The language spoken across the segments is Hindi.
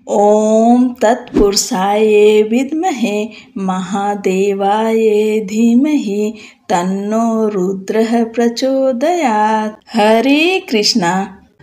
ओम तत्पुरुषाय विद्महे महादेवाय धीमहि तन्नो रुद्रः प्रचोदयात्। हरे कृष्णा।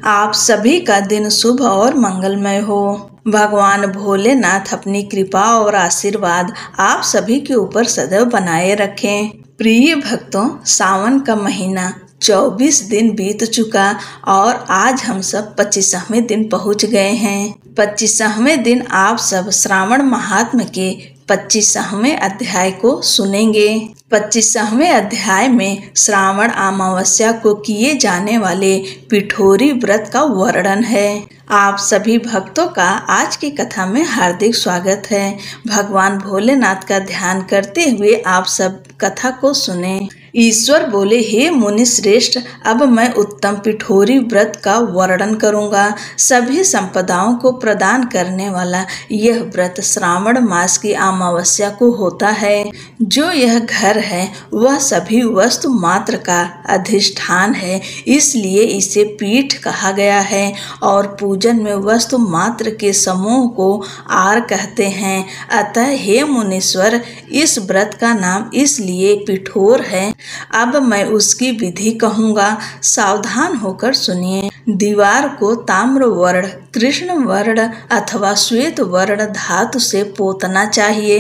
आप सभी का दिन शुभ और मंगलमय हो। भगवान भोलेनाथ अपनी कृपा और आशीर्वाद आप सभी के ऊपर सदैव बनाए रखें। प्रिय भक्तों, सावन का महीना 24 दिन बीत चुका और आज हम सब 25वें दिन पहुंच गए हैं। 25वें दिन आप सब श्रावण महात्म्य के 25वें अध्याय को सुनेंगे। 25वें अध्याय में श्रावण अमावस्या को किए जाने वाले पिठोरी व्रत का वर्णन है। आप सभी भक्तों का आज की कथा में हार्दिक स्वागत है। भगवान भोलेनाथ का ध्यान करते हुए आप सब कथा को सुने। ईश्वर बोले, हे मुनि श्रेष्ठ, अब मैं उत्तम पिठोरी व्रत का वर्णन करूंगा। सभी संपदाओं को प्रदान करने वाला यह व्रत श्रावण मास की अमावस्या को होता है। जो यह घर है वह सभी वस्तु मात्र का अधिष्ठान है, इसलिए इसे पीठ कहा गया है और पूजन में वस्तु मात्र के समूह को आर कहते हैं। अतः हे मुनीश्वर, इस व्रत का नाम इसलिए पिठोर है। अब मैं उसकी विधि कहूँगा, सावधान होकर सुनिए। दीवार को ताम्र वर्ण, कृष्ण वर्ण अथवा श्वेत वर्ण धातु से पोतना चाहिए।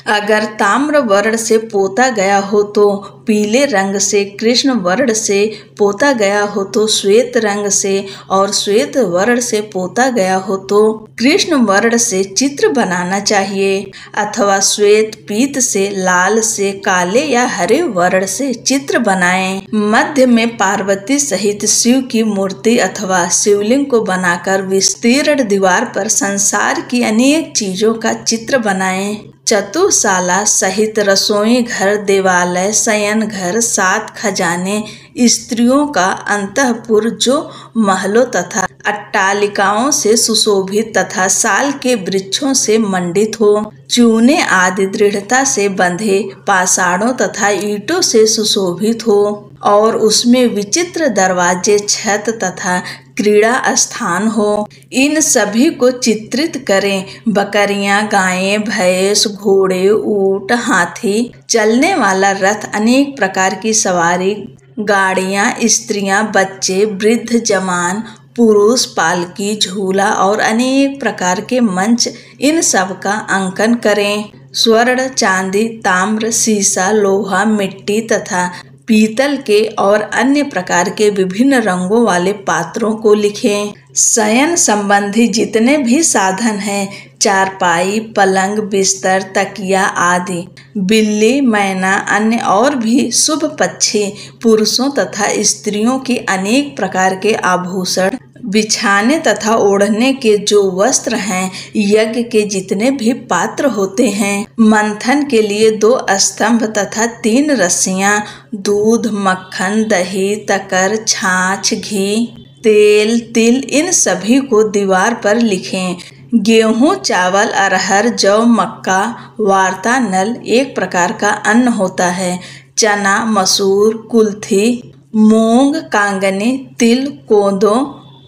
अगर ताम्र वर्ण से पोता गया हो तो पीले रंग से, कृष्ण वर्ण से पोता गया हो तो श्वेत रंग से और श्वेत वर्ण से पोता गया हो तो कृष्ण वर्ण से चित्र बनाना चाहिए, अथवा श्वेत पीत से, लाल से, काले या हरे वर्ण से चित्र बनाएं। मध्य में पार्वती सहित शिव की मूर्ति अथवा शिवलिंग को बनाकर विस्तीर्ण दीवार पर संसार की अनेक चीजों का चित्र बनाएं। चतुशाला सहित रसोई घर, देवालय, शयन घर, 7 खजाने, स्त्रियों का अंतःपुर जो महलों तथा अट्टालिकाओं से सुशोभित तथा साल के वृक्षों से मंडित हो, चूने आदि दृढ़ता से बंधे पाषाणों तथा ईंटों से सुशोभित हो और उसमें विचित्र दरवाजे, छत तथा क्रीड़ा स्थान हो। इन सभी को चित्रित करें। बकरियां, गायें, भैंस, घोड़े, ऊंट, हाथी, चलने वाला रथ, अनेक प्रकार की सवारी, गाड़ियां, स्त्रियां, बच्चे, वृद्ध, जवान, पुरुष, पालकी, झूला और अनेक प्रकार के मंच, इन सब का अंकन करें। स्वर्ण, चांदी, ताम्र, सीसा, लोहा, मिट्टी तथा पीतल के और अन्य प्रकार के विभिन्न रंगों वाले पात्रों को लिखें। शयन संबंधी जितने भी साधन हैं, चारपाई, पलंग, बिस्तर, तकिया आदि, बिल्ली, मैना, अन्य और भी शुभ पक्षी, पुरुषों तथा स्त्रियों के अनेक प्रकार के आभूषण, बिछाने तथा ओढ़ने के जो वस्त्र हैं, यज्ञ के जितने भी पात्र होते हैं, मंथन के लिए 2 स्तंभ तथा 3 रस्सियां, दूध, मक्खन, दही, तकर, छाछ, घी, तेल, तिल, इन सभी को दीवार पर लिखें। गेहूं, चावल, अरहर, जौ, मक्का, वार्ता, नल एक प्रकार का अन्न होता है। चना, मसूर, कुल्थी, मूंग, कांगनी, तिल, कोदो,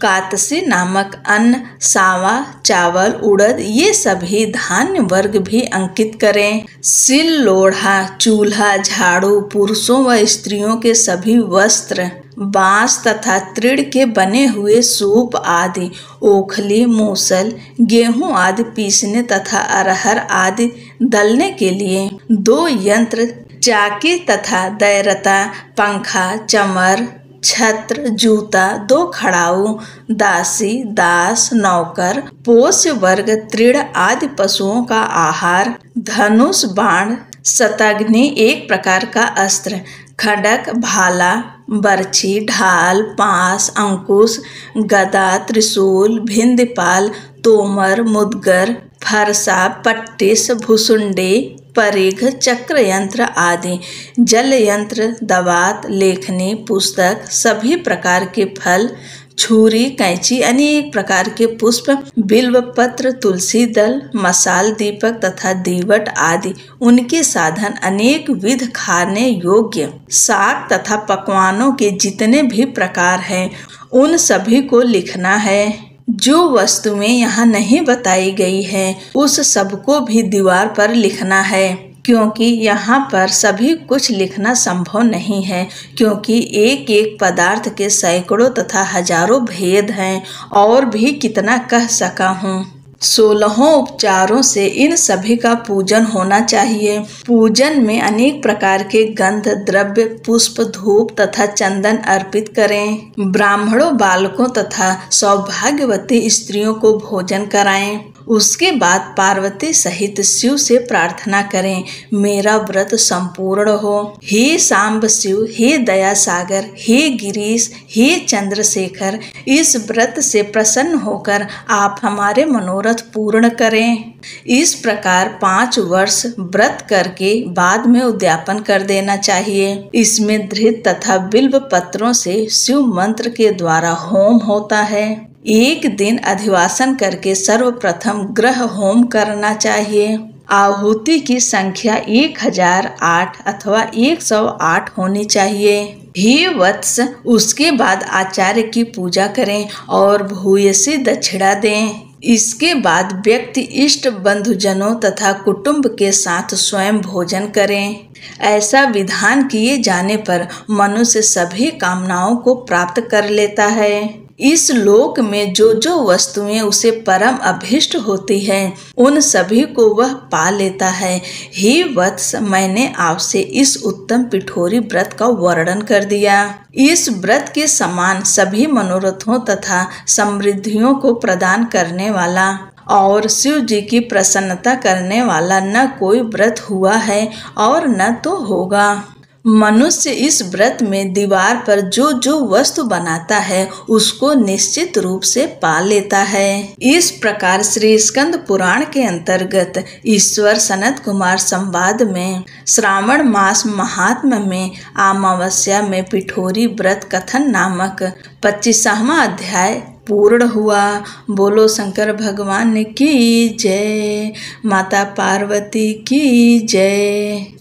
कातसी नामक अन्न, सावा, चावल, उड़द, ये सभी धान्य वर्ग भी अंकित करें। सिल, लोढ़ा, चूल्हा, झाड़ू, पुरुषों व स्त्रियों के सभी वस्त्र, बांस तथा तृण के बने हुए सूप आदि, ओखली, मूसल, गेहूं आदि पीसने तथा अरहर आदि दलने के लिए 2 यंत्र, चाकी तथा दैरता, पंखा, चमर, छत्र, जूता, 2 खड़ाऊ, दासी, दास, नौकर, पोष्य वर्ग, तृण आदि पशुओं का आहार, धनुष, बाण, शतघ्नि एक प्रकार का अस्त्र, खड्ग, भाला, बर्छी, ढाल, पास, अंकुश, गदा, त्रिशूल, भिंदपाल, तोमर, मुदगर, फरसा, पट्टिस, भुसुंडी, परिघ, चक्र यंत्र आदि, जल यंत्र, दवात, लेखनी, पुस्तक, सभी प्रकार के फल, छुरी, कैंची, अनेक प्रकार के पुष्प, बिल्व पत्र, तुलसी दल, मसाल, दीपक तथा दीवट आदि, उनके साधन, अनेक विध खाने योग्य शाक तथा पकवानों के जितने भी प्रकार हैं, उन सभी को लिखना है। जो वस्तुएं यहाँ नहीं बताई गई है उस सबको भी दीवार पर लिखना है, क्योंकि यहाँ पर सभी कुछ लिखना संभव नहीं है, क्योंकि एक एक पदार्थ के सैकड़ों तथा हजारों भेद हैं। और भी कितना कह सका हूँ। 16 उपचारों से इन सभी का पूजन होना चाहिए। पूजन में अनेक प्रकार के गंध द्रव्य, पुष्प, धूप तथा चंदन अर्पित करें। ब्राह्मणों, बालकों तथा सौभाग्यवती स्त्रियों को भोजन कराएं। उसके बाद पार्वती सहित शिव से प्रार्थना करें, मेरा व्रत संपूर्ण हो। हे सांब शिव, हे दया सागर, हे गिरीश, हे चंद्रशेखर, इस व्रत से प्रसन्न होकर आप हमारे मनोरथ पूर्ण करें। इस प्रकार 5 वर्ष व्रत करके बाद में उद्यापन कर देना चाहिए। इसमें धृत तथा बिल्व पत्रों से शिव मंत्र के द्वारा होम होता है। एक दिन अधिवासन करके सर्वप्रथम ग्रह होम करना चाहिए। आहुति की संख्या 1008 अथवा 108 होनी चाहिए। हे वत्स, उसके बाद आचार्य की पूजा करें और भूयसी दक्षिणा दें। इसके बाद व्यक्ति इष्ट बंधुजनों तथा कुटुंब के साथ स्वयं भोजन करें। ऐसा विधान किए जाने पर मनुष्य सभी कामनाओं को प्राप्त कर लेता है। इस लोक में जो जो वस्तुएं उसे परम अभिष्ट होती हैं, उन सभी को वह पा लेता है। हे वत्स, मैंने आपसे इस उत्तम पिठोरी व्रत का वर्णन कर दिया। इस व्रत के समान सभी मनोरथों तथा समृद्धियों को प्रदान करने वाला और शिव जी की प्रसन्नता करने वाला न कोई व्रत हुआ है और न तो होगा। मनुष्य इस व्रत में दीवार पर जो जो वस्तु बनाता है उसको निश्चित रूप से पा लेता है। इस प्रकार श्री स्कंद पुराण के अंतर्गत ईश्वर सनत कुमार संवाद में श्रावण मास महात्म्य में अमावस्या में पिठोरी व्रत कथन नामक 25वां अध्याय पूर्ण हुआ। बोलो शंकर भगवान की जय, माता पार्वती की जय।